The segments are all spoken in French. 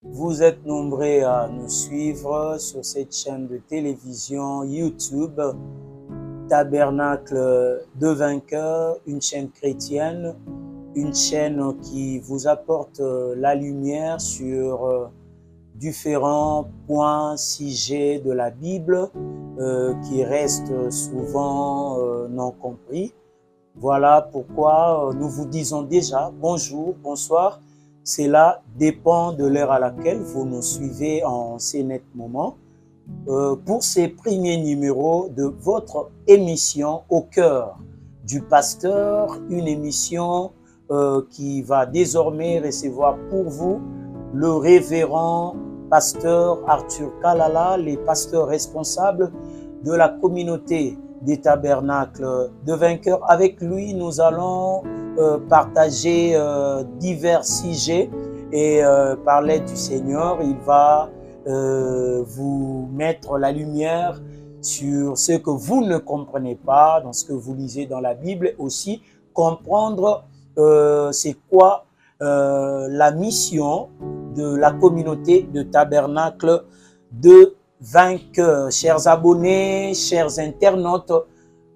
Vous êtes nombreux à nous suivre sur cette chaîne de télévision YouTube, Tabernacle de Vainqueurs, une chaîne chrétienne, une chaîne qui vous apporte la lumière sur différents points, sujets de la Bible qui restent souvent non compris. Voilà pourquoi nous vous disons déjà bonjour, bonsoir. Cela dépend de l'heure à laquelle vous nous suivez en ces nets moments pour ces premiers numéros de votre émission Au cœur du pasteur, une émission qui va désormais recevoir pour vous le révérend pasteur Arthur Kalala, les pasteurs responsables de la communauté des tabernacles de Vainqueurs. Avec lui, nous allons partager divers sujets et par l'aide du Seigneur, il va vous mettre la lumière sur ce que vous ne comprenez pas, dans ce que vous lisez dans la Bible, aussi comprendre c'est quoi la mission de la communauté de tabernacle de Vainqueurs. Chers abonnés, chers internautes,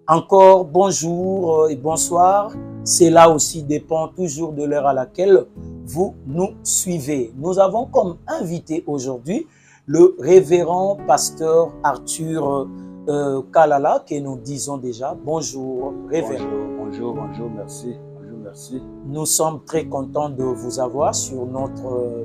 encore bonjour et bonsoir. Cela aussi dépend toujours de l'heure à laquelle vous nous suivez. Nous avons comme invité aujourd'hui le révérend pasteur Arthur Kalala, que nous disons déjà. Bonjour, révérend. Bonjour, merci. Bonjour, merci. Nous sommes très contents de vous avoir sur notre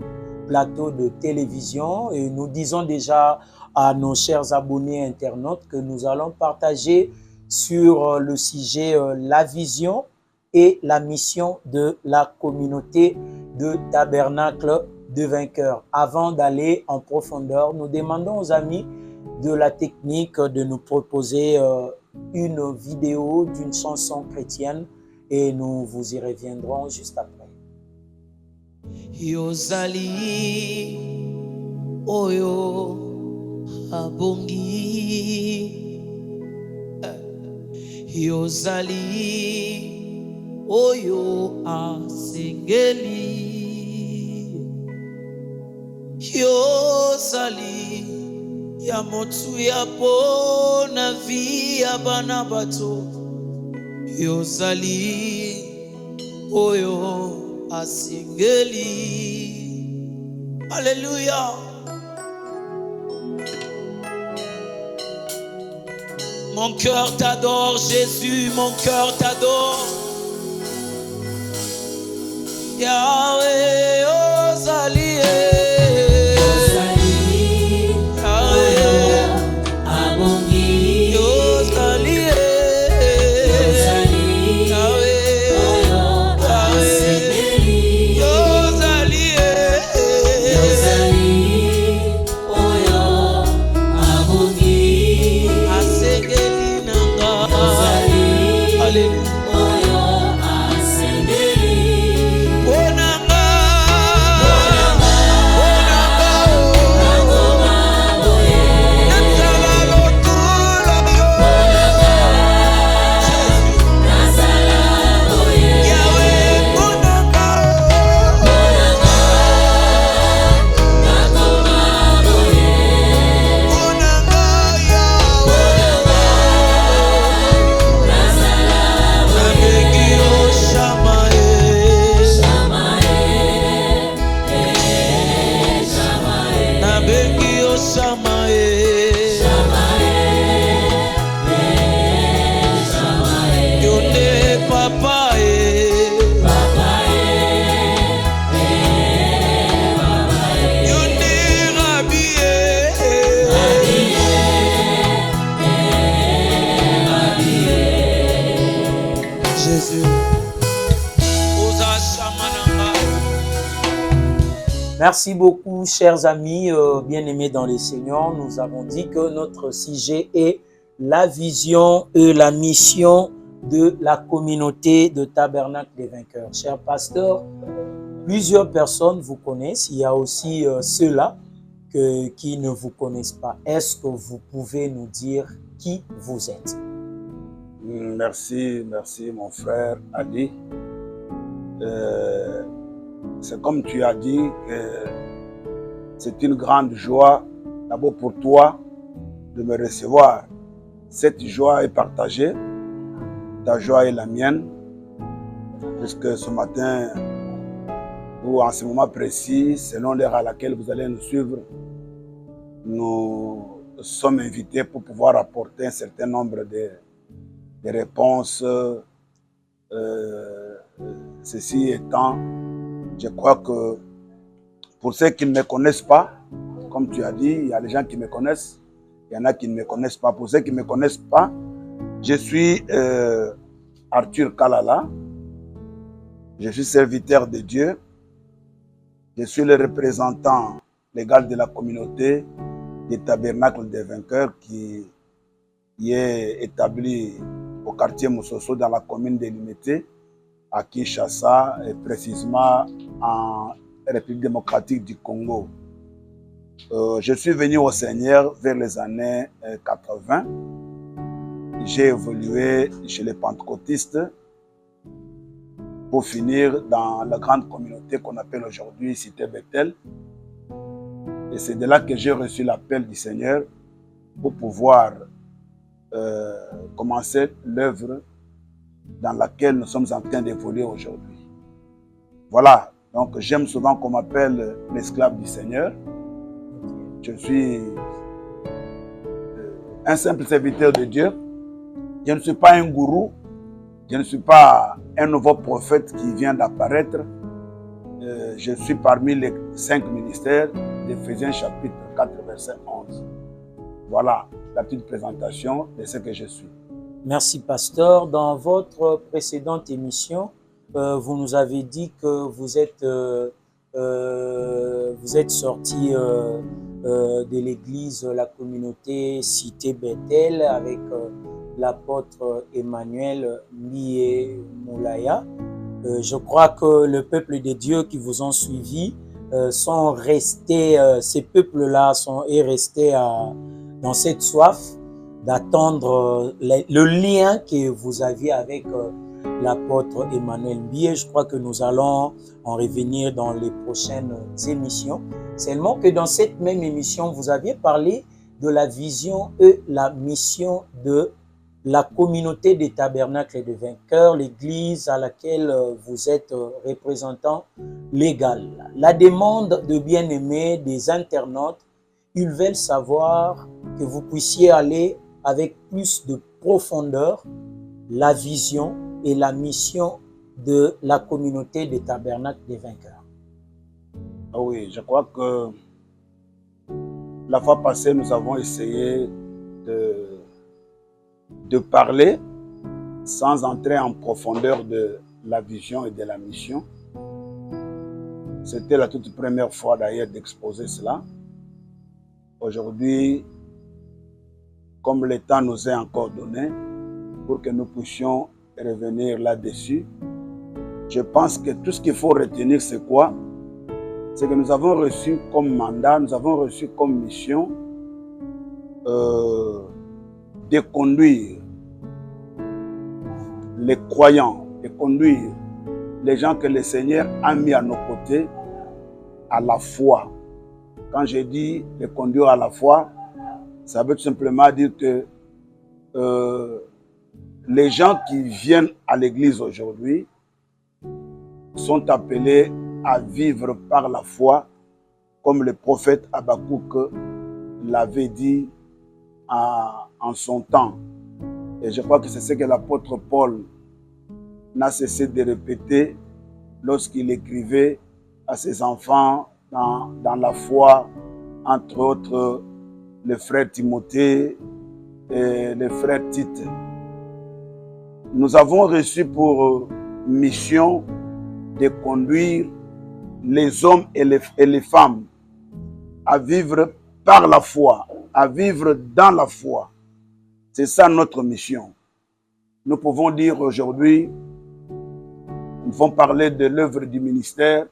plateau de télévision et nous disons déjà à nos chers abonnés internautes que nous allons partager sur le sujet la vision et la mission de la communauté de Tabernacle de Vainqueurs. Avant d'aller en profondeur, nous demandons aux amis de la technique de nous proposer une vidéo d'une chanson chrétienne et nous vous y reviendrons juste après. Yozali oyo abongi Yozali oyo asengeli Yozali ya motu ya pona vi ya bana bato Yozali oyo asengeli. Alléluia. Mon cœur t'adore, Jésus, mon cœur t'adore. Yahweh, Ozali, Merci beaucoup, chers amis bien-aimés dans les Seigneurs. Nous avons dit que notre sujet est la vision et la mission de la communauté de Tabernacle des Vainqueurs. Chers pasteurs, plusieurs personnes vous connaissent. Il y a aussi ceux-là qui ne vous connaissent pas. Est-ce que vous pouvez nous dire qui vous êtes? Merci mon frère Adi. C'est comme tu as dit que C'est une grande joie, d'abord pour toi, de me recevoir. Cette joie est partagée. Ta joie est la mienne. Puisque ce matin, ou en ce moment précis, selon l'heure à laquelle vous allez nous suivre, nous sommes invités pour pouvoir apporter un certain nombre de réponses. Ceci étant, je crois que pour ceux qui ne me connaissent pas, comme tu as dit, il y a des gens qui me connaissent, il y en a qui ne me connaissent pas. Pour ceux qui ne me connaissent pas, je suis Arthur Kalala, je suis serviteur de Dieu, je suis le représentant légal de la communauté des Tabernacles des Vainqueurs qui est établi au quartier Moussoso dans la commune de Limité, à Kinshasa, et précisément en République démocratique du Congo. Je suis venu au Seigneur vers les années 80. J'ai évolué chez les pentecôtistes pour finir dans la grande communauté qu'on appelle aujourd'hui Cité Bethel. Et c'est de là que j'ai reçu l'appel du Seigneur pour pouvoir commencer l'œuvre dans laquelle nous sommes en train d'évoluer aujourd'hui. Voilà, donc j'aime souvent qu'on m'appelle l'esclave du Seigneur. Je suis un simple serviteur de Dieu. Je ne suis pas un gourou. Je ne suis pas un nouveau prophète qui vient d'apparaître. Je suis parmi les 5 ministères d'Éphésiens chapitre 4, verset 11. Voilà la petite présentation de ce que je suis. Merci, pasteur. Dans votre précédente émission, vous nous avez dit que vous êtes sorti de l'église, la communauté Cité Bethel avec l'apôtre Emmanuel Lié Moulaya. Je crois que le peuple de Dieu qui vous ont suivi sont restés, ces peuples-là sont restés dans cette soif d'attendre le lien que vous aviez avec l'apôtre Emmanuel Lié. Je crois que nous allons en revenir dans les prochaines émissions. Seulement que dans cette même émission, vous aviez parlé de la vision et la mission de la communauté des Tabernacles des Vainqueurs, l'église à laquelle vous êtes représentant légal. La demande de bien-aimés des internautes, ils veulent savoir que vous puissiez aller avec plus de profondeur la vision et la mission de la communauté des Tabernacles des Vainqueurs. Ah oui, je crois que la fois passée, nous avons essayé de parler sans entrer en profondeur de la vision et de la mission. C'était la toute première fois d'ailleurs d'exposer cela. Aujourd'hui, comme le temps nous est encore donné, pour que nous puissions revenir là-dessus, je pense que tout ce qu'il faut retenir, c'est quoi? C'est que nous avons reçu comme mandat, nous avons reçu comme mission de conduire les croyants, de conduire les gens que le Seigneur a mis à nos côtés à la foi. Quand je dis de conduire à la foi, ça veut tout simplement dire que les gens qui viennent à l'église aujourd'hui sont appelés à vivre par la foi, comme le prophète Habakkuk l'avait dit en son temps. Et je crois que c'est ce que l'apôtre Paul n'a cessé de répéter lorsqu'il écrivait à ses enfants dans la foi, entre autres le frère Timothée et le frère Tite. Nous avons reçu pour mission de conduire les hommes et les femmes à vivre par la foi, à vivre dans la foi. C'est ça notre mission. Nous pouvons dire aujourd'hui, nous pouvons parler de l'œuvre du ministère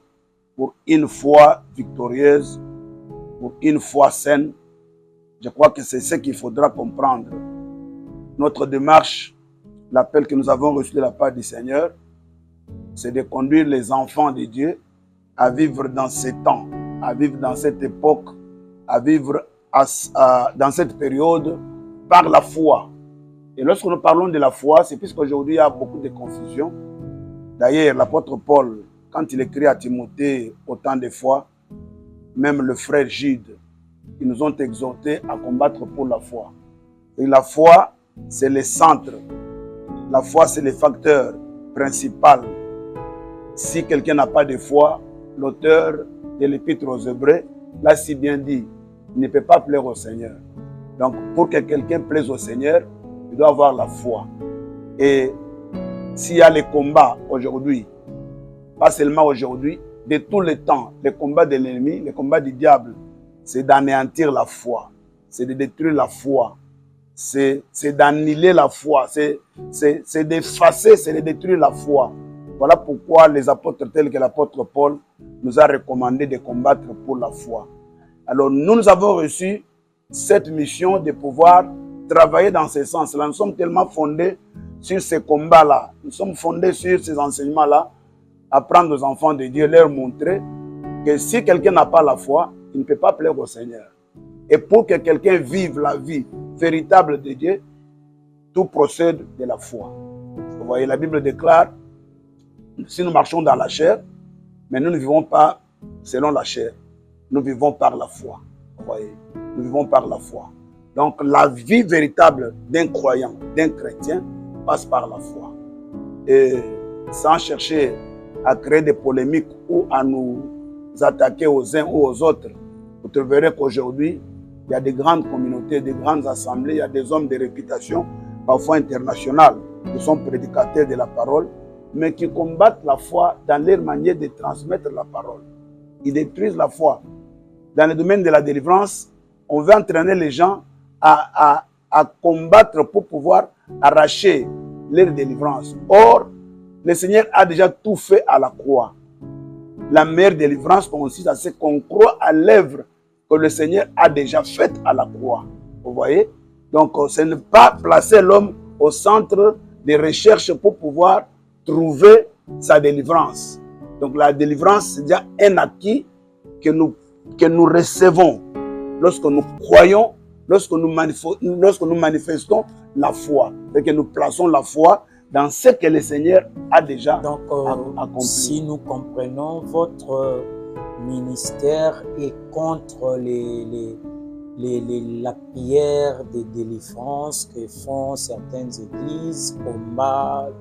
pour une foi victorieuse, pour une foi saine. Je crois que c'est ce qu'il faudra comprendre. Notre démarche, l'appel que nous avons reçu de la part du Seigneur, c'est de conduire les enfants de Dieu à vivre dans ces temps à vivre dans cette époque, à vivre dans cette période par la foi. Et lorsque nous parlons de la foi, c'est puisqu'aujourd'hui il y a beaucoup de confusion. D'ailleurs, l'apôtre Paul, quand il écrit à Timothée autant de fois, même le frère Gide, ils nous ont exhortés à combattre pour la foi. Et la foi, c'est le centre. La foi, c'est le facteur principal. Si quelqu'un n'a pas de foi, l'auteur de l'Épître aux Hébreux l'a si bien dit, il ne peut pas plaire au Seigneur. Donc, pour que quelqu'un plaise au Seigneur, il doit avoir la foi. Et s'il y a les combats aujourd'hui, pas seulement aujourd'hui, de tous les temps, les combats de l'ennemi, les combats du diable, c'est d'anéantir la foi, c'est de détruire la foi, c'est d'annihiler la foi, c'est d'effacer, c'est de détruire la foi. Voilà pourquoi les apôtres tels que l'apôtre Paul nous a recommandé de combattre pour la foi. Alors nous avons reçu cette mission de pouvoir travailler dans ce sens-là. Nous sommes tellement fondés sur ces combats-là, nous sommes fondés sur ces enseignements-là, apprendre aux enfants de Dieu, leur montrer que si quelqu'un n'a pas la foi, il ne peut pas plaire au Seigneur. Et pour que quelqu'un vive la vie véritable de Dieu, tout procède de la foi. Vous voyez, la Bible déclare, si nous marchons dans la chair, mais nous ne vivons pas selon la chair, nous vivons par la foi. Vous voyez, nous vivons par la foi. Donc la vie véritable d'un croyant, d'un chrétien, passe par la foi. Et sans chercher à créer des polémiques ou à nous attaquer aux uns ou aux autres, vous trouverez qu'aujourd'hui, il y a des grandes communautés, des grandes assemblées, il y a des hommes de réputation, parfois internationales, qui sont prédicateurs de la parole, mais qui combattent la foi dans leur manière de transmettre la parole. Ils détruisent la foi. Dans le domaine de la délivrance, on veut entraîner les gens à combattre pour pouvoir arracher leur délivrance. Or, le Seigneur a déjà tout fait à la croix. La meilleure délivrance consiste à ce qu'on croit à l'œuvre que le Seigneur a déjà faite à la croix. Vous voyez? Donc, ce n'est pas placer l'homme au centre des recherches pour pouvoir trouver sa délivrance. Donc, la délivrance, c'est déjà un acquis que nous recevons lorsque nous croyons, lorsque nous manifestons la foi. C'est que nous plaçons la foi dans ce que le Seigneur a déjà accompli. Si nous comprenons, votre ministère est contre la prière de délivrance que font certaines églises,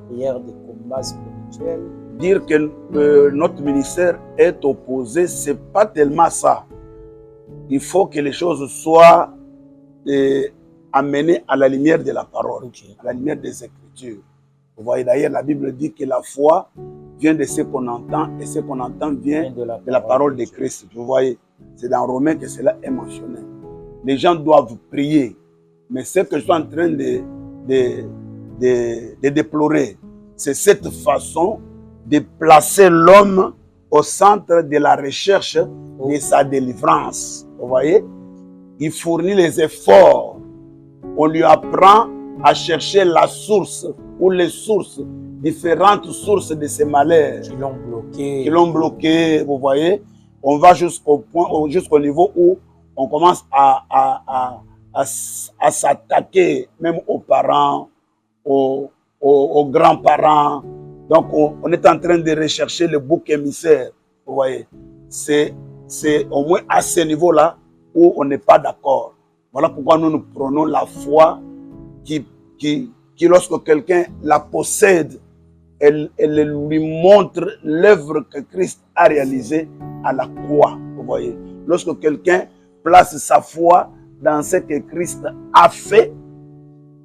prière de combat spirituel. Dire que notre ministère est opposé, ce n'est pas tellement ça. Il faut que les choses soient amenées à la lumière de la parole, à la lumière des Écritures. Vous voyez d'ailleurs, la Bible dit que la foi vient de ce qu'on entend et ce qu'on entend vient de la parole de Christ. Vous voyez, c'est dans Romains que cela est mentionné. Les gens doivent prier, mais ce que je suis en train de déplorer, c'est cette façon de placer l'homme au centre de la recherche de sa délivrance. Vous voyez, il fournit les efforts. On lui apprend à chercher la source ou les sources, différentes sources de ces malheurs qui l'ont bloqué. Qui l'ont bloqué, vous voyez. On va jusqu'au niveau où on commence à s'attaquer même aux parents, aux grands-parents. Donc, on est en train de rechercher le bouc émissaire. Vous voyez, c'est au moins à ce niveau-là où on n'est pas d'accord. Voilà pourquoi nous prenons la foi qui lorsque quelqu'un la possède, elle lui montre l'œuvre que Christ a réalisée à la croix. Vous voyez, lorsque quelqu'un place sa foi dans ce que Christ a fait,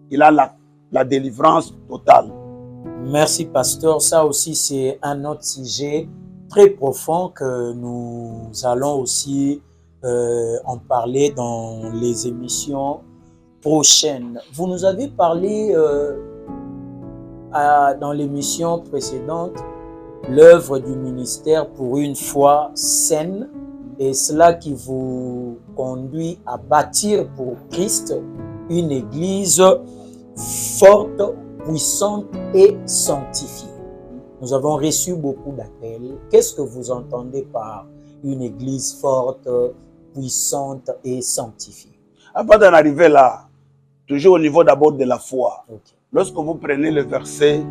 il a la délivrance totale. Merci, pasteur. Ça aussi, c'est un autre sujet très profond que nous allons aussi en parler dans les émissions prochaines. Vous nous avez parlé dans l'émission précédente, l'œuvre du ministère pour une foi saine, et cela qui vous conduit à bâtir pour Christ une église forte, puissante et sanctifiée. Nous avons reçu beaucoup d'appels. Qu'est-ce que vous entendez par une église forte, puissante et sanctifiée. Avant d'en arriver là, toujours au niveau d'abord de la foi. Okay. Lorsque vous prenez le verset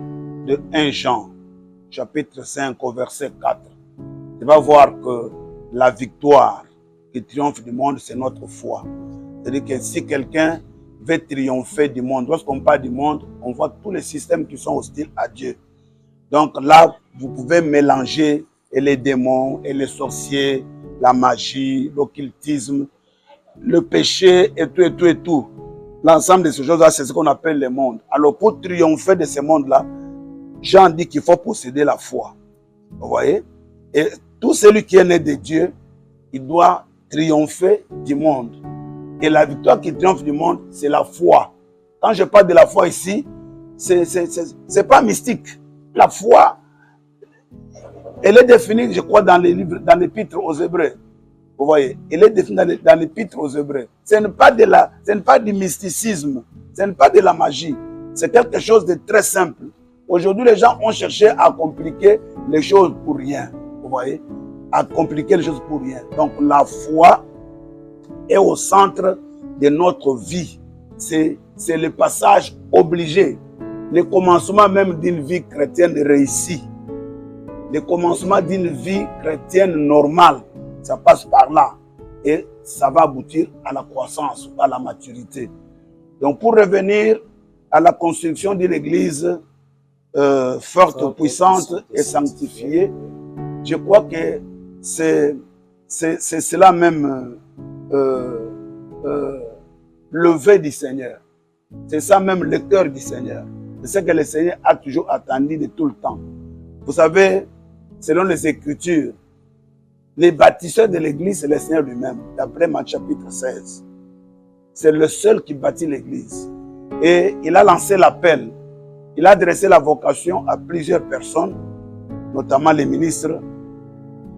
de 1 Jean, chapitre 5 au verset 4, tu vas voir que la victoire qui triomphe du monde, c'est notre foi. C'est-à-dire que si quelqu'un veut triompher du monde, lorsqu'on parle du monde, on voit tous les systèmes qui sont hostiles à Dieu. Donc là, vous pouvez mélanger et les démons, et les sorciers, la magie, l'occultisme, le péché et tout, et tout, et tout. L'ensemble de ces choses-là, c'est ce qu'on appelle le monde. Alors pour triompher de ce monde-là, Jean dit qu'il faut posséder la foi. Vous voyez? Et tout celui qui est né de Dieu, il doit triompher du monde. Et la victoire qui triomphe du monde, c'est la foi. Quand je parle de la foi ici, c'est pas mystique. La foi, elle est définie, je crois, dans les livres, dans l'épître aux Hébreux. Vous voyez, elle est définie dans l'épître aux Hébreux. Ce n'est pas du mysticisme, ce n'est pas de la magie. C'est quelque chose de très simple. Aujourd'hui, les gens ont cherché à compliquer les choses pour rien. Vous voyez, à compliquer les choses pour rien. Donc la foi est au centre de notre vie. C'est le passage obligé. Le commencement même d'une vie chrétienne réussie. Le commencement d'une vie chrétienne normale. Ça passe par là. Et ça va aboutir à la croissance, à la maturité. Donc pour revenir à la construction d'une église forte, puissante et sanctifiée, je crois que c'est cela même le vœu du Seigneur. C'est ça même le cœur du Seigneur. C'est ce que le Seigneur a toujours attendu de tout le temps. Vous savez, selon les Écritures, les bâtisseurs de l'église, c'est le Seigneur lui-même, d'après Matthieu chapitre 16. C'est le seul qui bâtit l'église. Et il a lancé l'appel. Il a adressé la vocation à plusieurs personnes, notamment les ministres.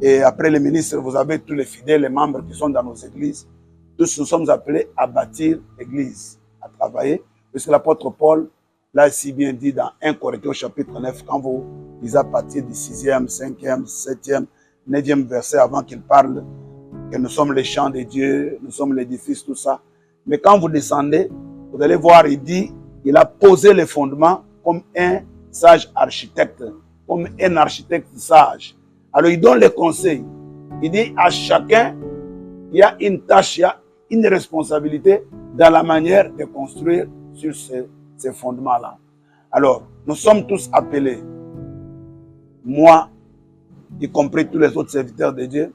Et après les ministres, vous avez tous les fidèles, les membres qui sont dans nos églises. Tous nous sommes appelés à bâtir l'église, à travailler. Puisque l'apôtre Paul l'a si bien dit dans 1 Corinthiens chapitre 9, quand vous lisez à partir du 6e, 5e, 7e, 9e verset, avant qu'il parle que nous sommes les champs de Dieu, nous sommes l'édifice, tout ça. Mais quand vous descendez, vous allez voir, il dit, il a posé les fondements comme un sage architecte, comme un architecte sage. Alors il donne les conseils. Il dit à chacun, il y a une tâche, il y a une responsabilité dans la manière de construire sur ces fondements-là. Alors, nous sommes tous appelés, moi, y compris tous les autres serviteurs de Dieu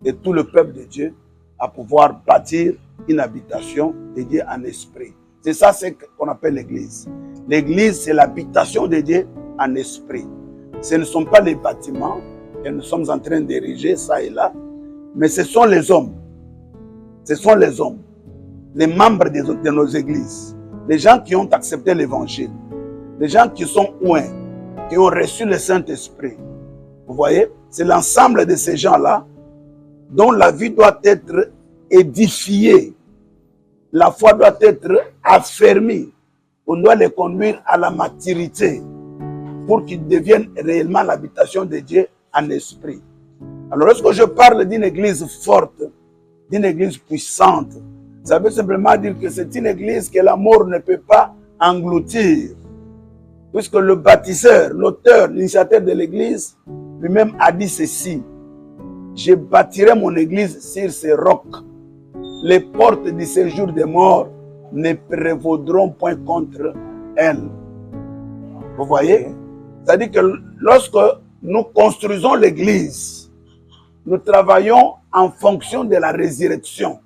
et tout le peuple de Dieu, à pouvoir bâtir une habitation de Dieu en esprit. C'est ça ce qu'on appelle l'église. L'église, c'est l'habitation de Dieu en esprit. Ce ne sont pas les bâtiments que nous sommes en train d'ériger, ça et là, mais ce sont les hommes. Ce sont les hommes, les membres de nos églises, les gens qui ont accepté l'évangile, les gens qui sont ouins, qui ont reçu le Saint-Esprit. Vous voyez, c'est l'ensemble de ces gens-là dont la vie doit être édifiée. La foi doit être affermie. On doit les conduire à la maturité pour qu'ils deviennent réellement l'habitation de Dieu en esprit. Alors, lorsque je parle d'une église forte, d'une église puissante, ça veut simplement dire que c'est une église que la mort ne peut pas engloutir. Puisque le bâtisseur, l'auteur, l'initiateur de l'église, lui-même a dit ceci: je bâtirai mon église sur ces rocs. Les portes du séjour des morts ne prévaudront point contre elle. Vous voyez? C'est-à-dire que lorsque nous construisons l'église, nous travaillons en fonction de la résurrection.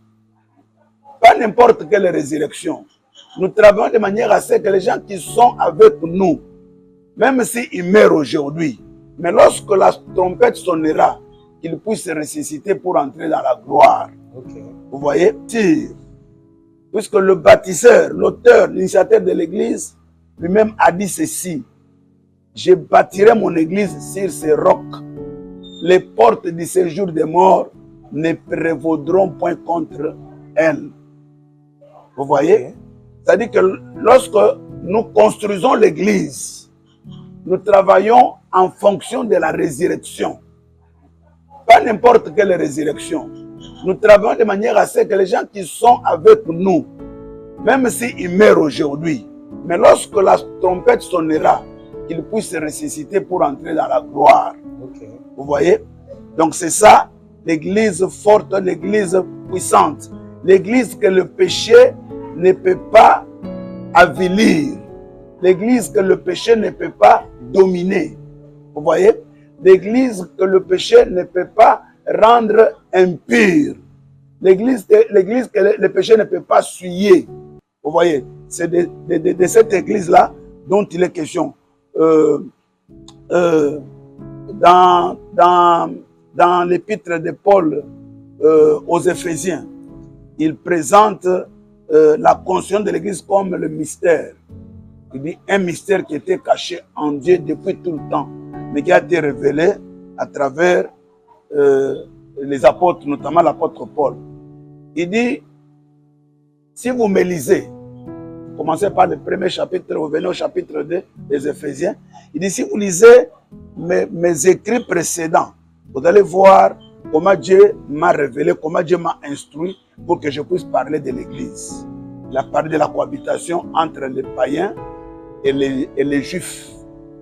Pas n'importe quelle résurrection. Nous travaillons de manière à ce que les gens qui sont avec nous, même s'ils meurent aujourd'hui, mais lorsque la trompette sonnera, qu'ils puissent se ressusciter pour entrer dans la gloire. Okay. Vous voyez? Puisque le bâtisseur, l'auteur, l'initiateur de l'église, lui-même a dit ceci: je bâtirai mon église sur ces rocs. Les portes du séjour des morts ne prévaudront point contre elle. Vous voyez? Okay. C'est-à-dire que lorsque nous construisons l'église, nous travaillons en fonction de la résurrection. pas n'importe quelle résurrection. Nous travaillons de manière à ce que les gens qui sont avec nous, même s'ils meurent aujourd'hui, mais lorsque la trompette sonnera, qu'ils puissent ressusciter pour entrer dans la gloire. Ok. Vous voyez? Donc c'est ça, l'église forte, l'église puissante. L'église que le péché ne peut pas avilir. L'église que le péché ne peut pas dominer. Vous voyez? L'église que le péché ne peut pas rendre impure. L'église que le péché ne peut pas souiller. Vous voyez? C'est de cette église-là dont il est question. Dans l'épître de Paul aux Éphésiens, il présente la conscience de l'église comme le mystère. Il dit un mystère qui était caché en Dieu depuis tout le temps, mais qui a été révélé à travers les apôtres, notamment l'apôtre Paul. Il dit, si vous me lisez, commencez par le premier chapitre, vous venez au chapitre 2 des Éphésiens, il dit, si vous lisez mes écrits précédents, vous allez voir comment Dieu m'a révélé, comment Dieu m'a instruit pour que je puisse parler de l'Église. Il a parlé de la cohabitation entre les païens et les juifs.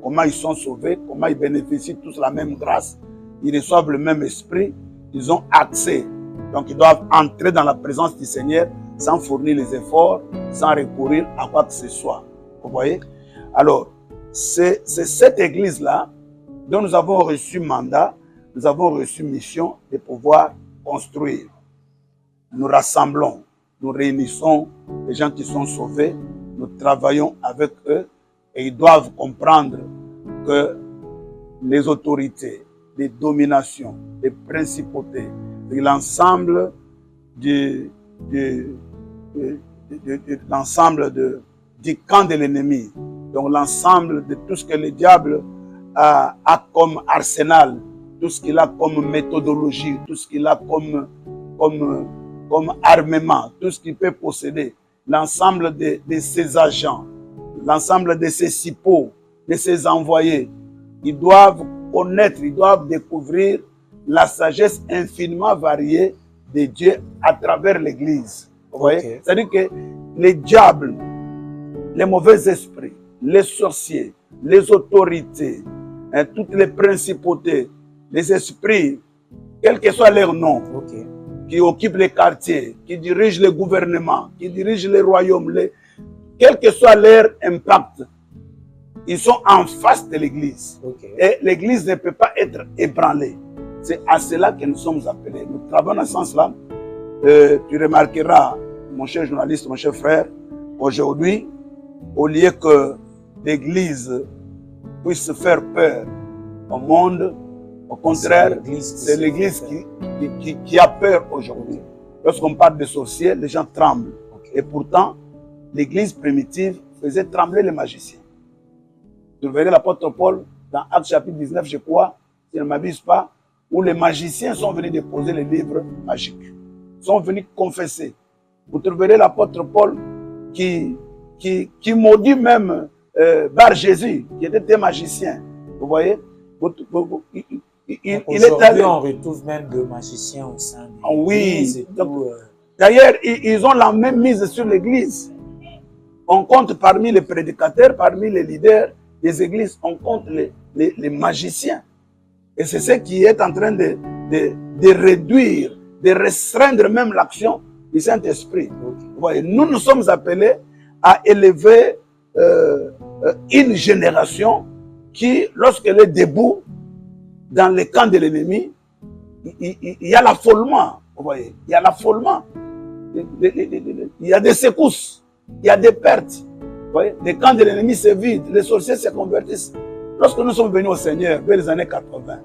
Comment ils sont sauvés, comment ils bénéficient tous la même grâce, ils reçoivent le même esprit, ils ont accès. Donc ils doivent entrer dans la présence du Seigneur sans fournir les efforts, sans recourir à quoi que ce soit. Vous voyez? Alors, c'est cette église-là dont nous avons reçu mandat, nous avons reçu mission de pouvoir construire. Nous rassemblons, nous réunissons les gens qui sont sauvés, nous travaillons avec eux et ils doivent comprendre que les autorités, les dominations, les principautés, l'ensemble du camp de l'ennemi, donc l'ensemble de tout ce que le diable a comme arsenal, tout ce qu'il a comme méthodologie, tout ce qu'il a comme armement, tout ce qu'il peut posséder, l'ensemble de ses agents, l'ensemble de ses cipeaux, de ses envoyés, ils doivent connaître, ils doivent découvrir la sagesse infiniment variée de Dieu à travers l'Église. Vous voyez? Okay. C'est-à-dire que les diables, les mauvais esprits, les sorciers, les autorités, toutes les principautés, les esprits, quel que soit leur nom, okay, qui occupent les quartiers, qui dirigent les gouvernements, qui dirigent les royaumes, quel que soit leur impact, ils sont en face de l'Église. Okay. Et l'Église ne peut pas être ébranlée. C'est à cela que nous sommes appelés. Nous travaillons dans ce sens-là. Tu remarqueras, mon cher journaliste, mon cher frère, aujourd'hui, au lieu que l'Église puisse faire peur au monde, au contraire, c'est l'Église qui a peur aujourd'hui. Lorsqu'on parle de sorciers, les gens tremblent. Okay. Et pourtant, l'Église primitive faisait trembler les magiciens. Vous verrez l'apôtre Paul dans Actes chapitre 19, je crois, si je ne m'abuse pas, où les magiciens sont venus déposer les livres magiques, sont venus confesser. Vous trouverez l'apôtre Paul qui maudit même Bar Jésus, qui était un magicien. Vous voyez? Aujourd'hui, on retrouve même de magiciens au sein de l'Église. Oui. D'ailleurs, ils ont la même mise sur l'Église. On compte parmi les prédicateurs, parmi les leaders des églises, on compte les magiciens. Et c'est ce qui est en train de réduire, de restreindre même l'action du Saint-Esprit. Vous voyez, nous sommes appelés à élever une génération qui, lorsqu'elle est debout dans les camps de l'ennemi, il y a l'affolement. Vous voyez, il y a l'affolement. Il y a des secousses, il y a des pertes. Vous voyez, les camps de l'ennemi se vident, les sorciers se convertissent. Lorsque nous sommes venus au Seigneur, vers les années 80,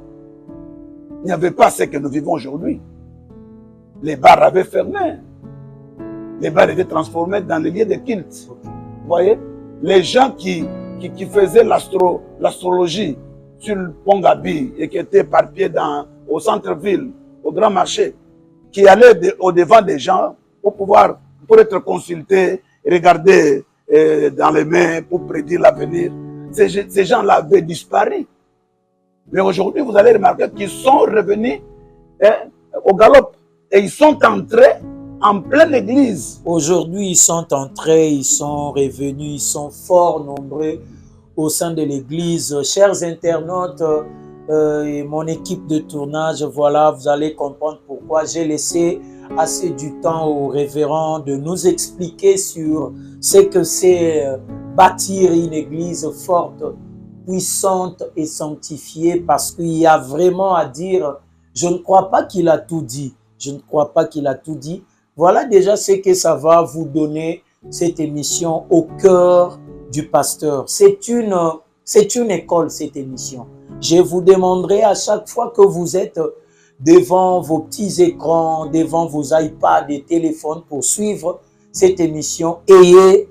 il n'y avait pas ce que nous vivons aujourd'hui. Les bars avaient fermé. Les bars étaient transformés dans des lieux de culte. Vous voyez, les gens qui faisaient l'astrologie sur le pont Gabi et qui étaient éparpillés au centre-ville, au grand marché, qui allaient au-devant des gens pour être consultés, regarder dans les mains pour prédire l'avenir. Ces gens-là avaient disparu. Mais aujourd'hui, vous allez remarquer qu'ils sont revenus au galop. Et ils sont entrés en pleine église. Aujourd'hui, ils sont entrés, ils sont revenus, ils sont fort nombreux au sein de l'église. Chers internautes et mon équipe de tournage, voilà, vous allez comprendre pourquoi j'ai laissé assez du temps au révérend de nous expliquer sur ce que c'est bâtir une église forte, puissante et sanctifiée, parce qu'il y a vraiment à dire. Je ne crois pas qu'il a tout dit. Je ne crois pas qu'il a tout dit. Voilà déjà ce que ça va vous donner, cette émission, au cœur du pasteur. C'est une école, cette émission. Je vous demanderai à chaque fois que vous êtes devant vos petits écrans, devant vos iPads et téléphones pour suivre cette émission, ayez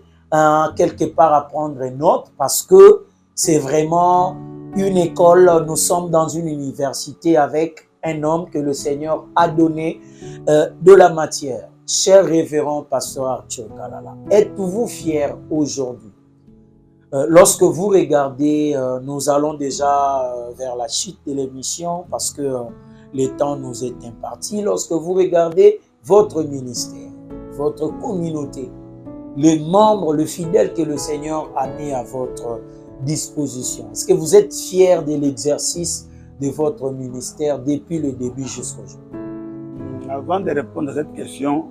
quelque part à prendre note, parce que c'est vraiment une école. Nous sommes dans une université avec un homme que le Seigneur a donné de la matière. Cher révérend pasteur Arthur Kalala, êtes-vous fier aujourd'hui? Lorsque vous regardez, nous allons déjà vers la chute de l'émission parce que le temps nous est imparti. Lorsque vous regardez votre ministère, votre communauté, les membres, le fidèle que le Seigneur a mis à votre disposition, est-ce que vous êtes fiers de l'exercice de votre ministère depuis le début jusqu'au jour? Avant de répondre à cette question,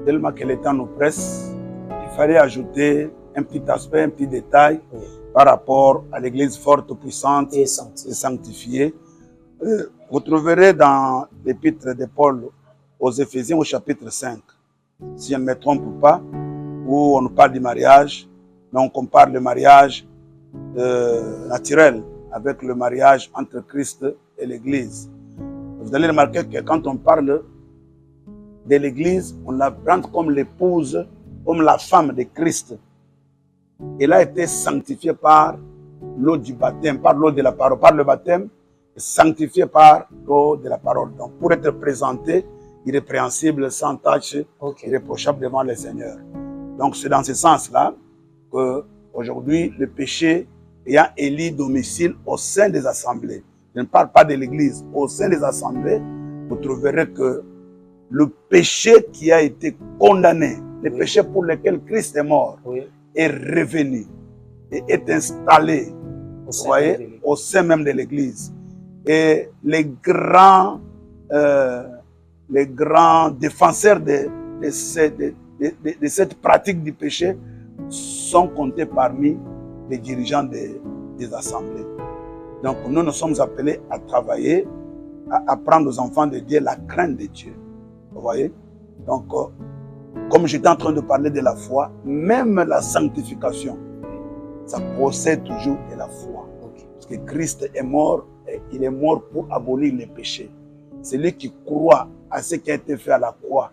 tellement que le temps nous presse, il fallait ajouter un petit aspect, un petit détail par rapport à l'église forte, puissante et sanctifiée. Vous trouverez dans l'épître de Paul aux Éphésiens au chapitre 5, si je ne me trompe pas, où on nous parle du mariage, mais on compare le mariage naturel avec le mariage entre Christ et l'Église. Vous allez remarquer que quand on parle de l'Église, on la prend comme l'épouse, comme la femme de Christ. Elle a été sanctifiée par l'eau du baptême, par l'eau de la parole, par le baptême, sanctifiée par l'eau de la parole. Donc, pour être présentée, irrépréhensible, sans tache, irréprochable devant le Seigneur. Donc, c'est dans ce sens-là qu'aujourd'hui, le péché ayant élu domicile au sein des assemblées, je ne parle pas de l'Église, au sein des assemblées, vous trouverez que le péché qui a été condamné, le péché pour lequel Christ est mort, est revenu et est installé au sein même de l'Église. Et les grands défenseurs de cette pratique du péché sont comptés parmi les dirigeants des assemblées. Donc nous nous sommes appelés à travailler, à apprendre aux enfants de Dieu la crainte de Dieu. Vous voyez? Donc, comme j'étais en train de parler de la foi, même la sanctification, ça procède toujours de la foi. Parce que Christ est mort, et il est mort pour abolir les péchés. Celui qui croit à ce qui a été fait à la croix,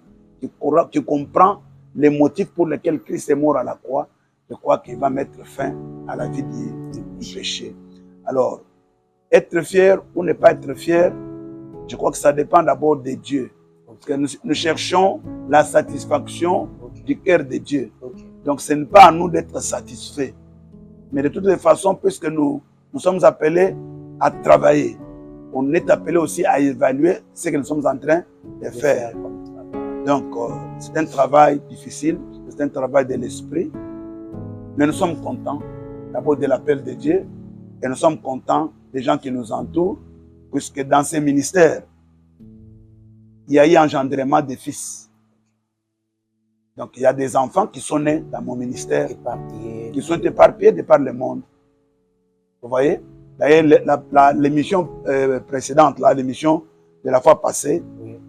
qui comprend les motifs pour lesquels Christ est mort à la croix, je crois qu'il va mettre fin à la vie du péché. Alors, être fier ou ne pas être fier, je crois que ça dépend d'abord de Dieu. Parce que nous cherchons la satisfaction du cœur de Dieu. Donc ce n'est pas à nous d'être satisfaits. Mais de toutes les façons, puisque nous sommes appelés à travailler, on est appelé aussi à évaluer ce que nous sommes en train de faire. Donc c'est un travail difficile, c'est un travail de l'esprit. Mais nous sommes contents d'abord de l'appel de Dieu et nous sommes contents des gens qui nous entourent, puisque dans ces ministères, il y a eu engendrement des fils. Donc il y a des enfants qui sont nés dans mon ministère, qui sont éparpillés de par le monde. Vous voyez? D'ailleurs, l'émission précédente, l'émission de la fois passée,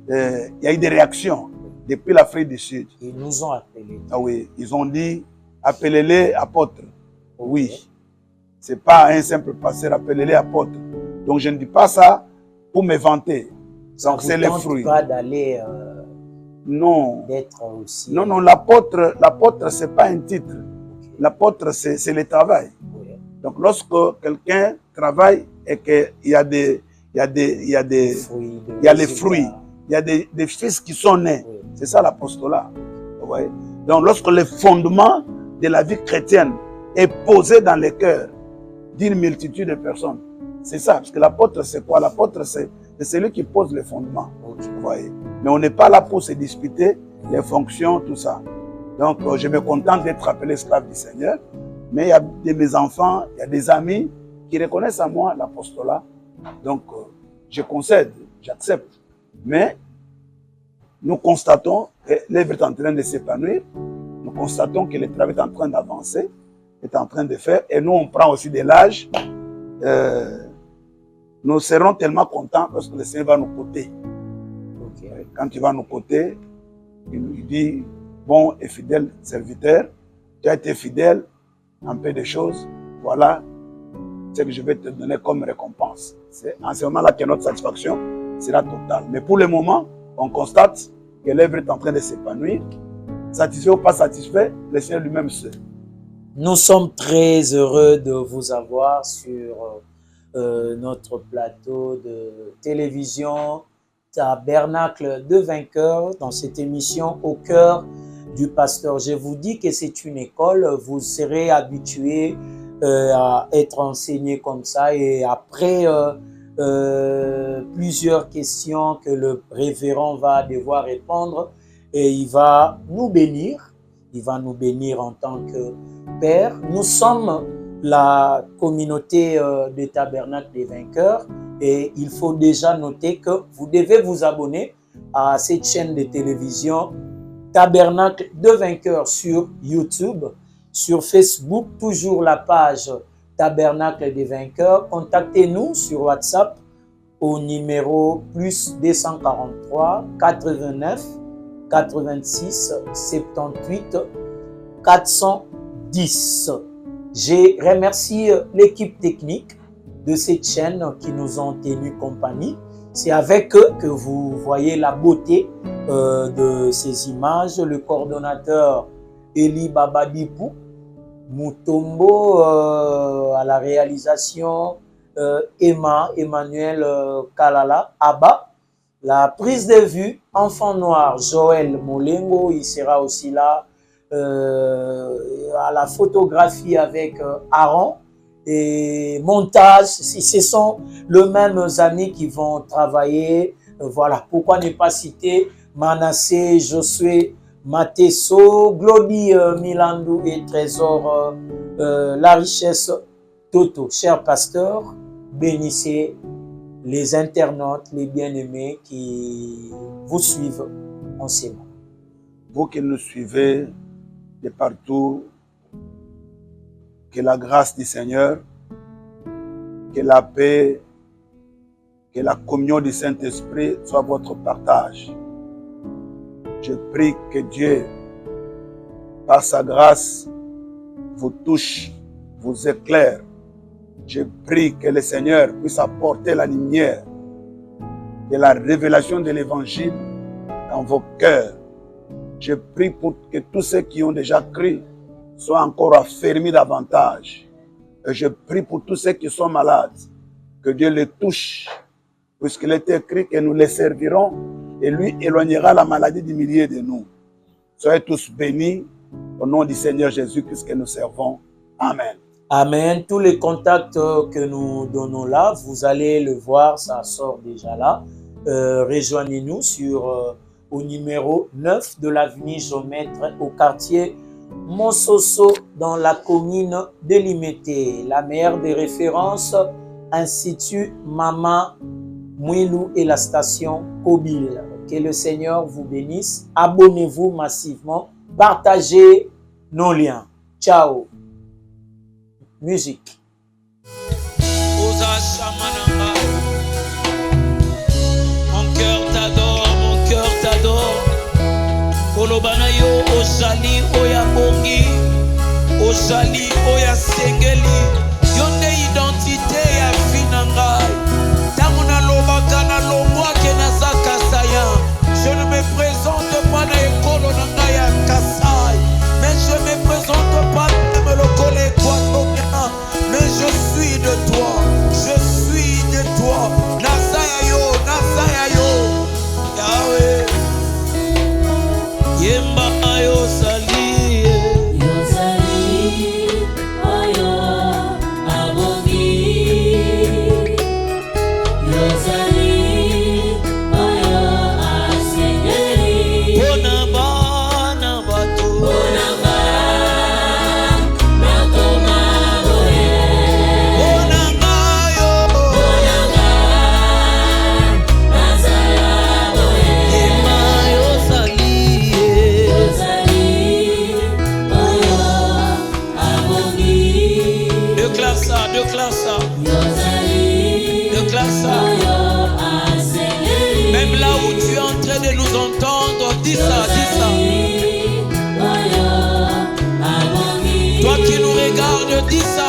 il y a eu des réactions depuis l'Afrique du Sud. Ils nous ont appelés. Ah oui, ils ont dit, appelez-les apôtres. Oui, c'est pas un simple pasteur, appelez-les apôtres. Donc je ne dis pas ça pour me vanter. Donc c'est les fruits. Pas d'aller non. D'être aussi. Non, l'apôtre, c'est pas un titre. L'apôtre, c'est le travail. Donc lorsque quelqu'un travaille et qu'il y a les fruits, il y a des fils qui sont nés. C'est ça l'apostolat. Vous voyez? Donc lorsque le fondement de la vie chrétienne est posé dans le cœur d'une multitude de personnes, c'est ça. Parce que l'apôtre, c'est quoi? L'apôtre, c'est C'est celui qui pose les fondements. Ok. Vous voyez. Mais on n'est pas là pour se disputer les fonctions, tout ça. Donc, je me contente d'être appelé esclave du Seigneur. Mais il y a de mes enfants, il y a des amis qui reconnaissent à moi l'apostolat. Donc, je concède, j'accepte. Mais nous constatons que l'œuvre est en train de s'épanouir. Nous constatons que le travail est en train d'avancer, est en train de faire. Et nous, on prend aussi de l'âge. Nous serons tellement contents lorsque le Seigneur va nous coter. Okay. Quand il va nous coter, il nous dit, bon et fidèle serviteur, tu as été fidèle en peu de choses, voilà ce que je vais te donner comme récompense. C'est en ce moment-là que notre satisfaction sera totale. Mais pour le moment, on constate que l'œuvre est en train de s'épanouir. Satisfait ou pas satisfait, le Seigneur lui-même sait. Nous sommes très heureux de vous avoir sur notre plateau de télévision Tabernacle de Vainqueurs dans cette émission au cœur du pasteur. Je vous dis que c'est une école, vous serez habitués à être enseigné comme ça et après plusieurs questions que le révérend va devoir répondre et il va nous bénir en tant que Père. Nous sommes la communauté des Tabernacles des Vainqueurs et il faut déjà noter que vous devez vous abonner à cette chaîne de télévision Tabernacle de Vainqueurs sur YouTube, sur Facebook, toujours la page Tabernacle des Vainqueurs. Contactez-nous sur WhatsApp au numéro plus 243 89 86 78 410. Je remercie l'équipe technique de cette chaîne qui nous ont tenu compagnie. C'est avec eux que vous voyez la beauté de ces images. Le coordonnateur Eli Babadipou, Mutombo à la réalisation, Emmanuel Kalala, Abba. La prise de vue, Enfant Noir, Joël Molengo, il sera aussi là. À la photographie avec Aaron et montage, ce sont les mêmes amis qui vont travailler. Voilà, pourquoi ne pas citer Manassé, Josué, Mateso, Glody Milandou et Trésor La Richesse Toto. Cher pasteur, bénissez les internautes, les bien-aimés qui vous suivent en ces mots. Vous qui nous suivez de partout, que la grâce du Seigneur, que la paix, que la communion du Saint-Esprit soit votre partage. Je prie que Dieu, par sa grâce, vous touche, vous éclaire. Je prie que le Seigneur puisse apporter la lumière de la révélation de l'Évangile dans vos cœurs. Je prie pour que tous ceux qui ont déjà cru soient encore affermis davantage. Et je prie pour tous ceux qui sont malades, que Dieu les touche, puisqu'il est écrit que nous les servirons et lui éloignera la maladie du milieu de nous. Soyez tous bénis au nom du Seigneur Jésus-Christ que nous servons. Amen. Amen. Tous les contacts que nous donnons là, vous allez le voir, ça sort déjà là. Rejoignez-nous sur au numéro 9 de l'avenue Géomètre au quartier Monsoso dans la commune de Limete. La meilleure des références, Institut Mama Mouilou et la station Kobil. Que le Seigneur vous bénisse. Abonnez-vous massivement. Partagez nos liens. Ciao. Musique. Mon cœur t'adore, mon cœur t'adore. Kolobana yo ozali oya bongi, ozali oya sengeli. Yonde identité ya finanga. Tamuna lobaka na lomwake na zakasaya. Je ne me présente pas na ekolo na ngaya kasai, mais je me présente pas même le collègue toi. Mais je suis de toi, je suis de toi. Nazaya yo, Yahweh. Yemba ayo sali, yo sali, ayo abogi, yo sali. dis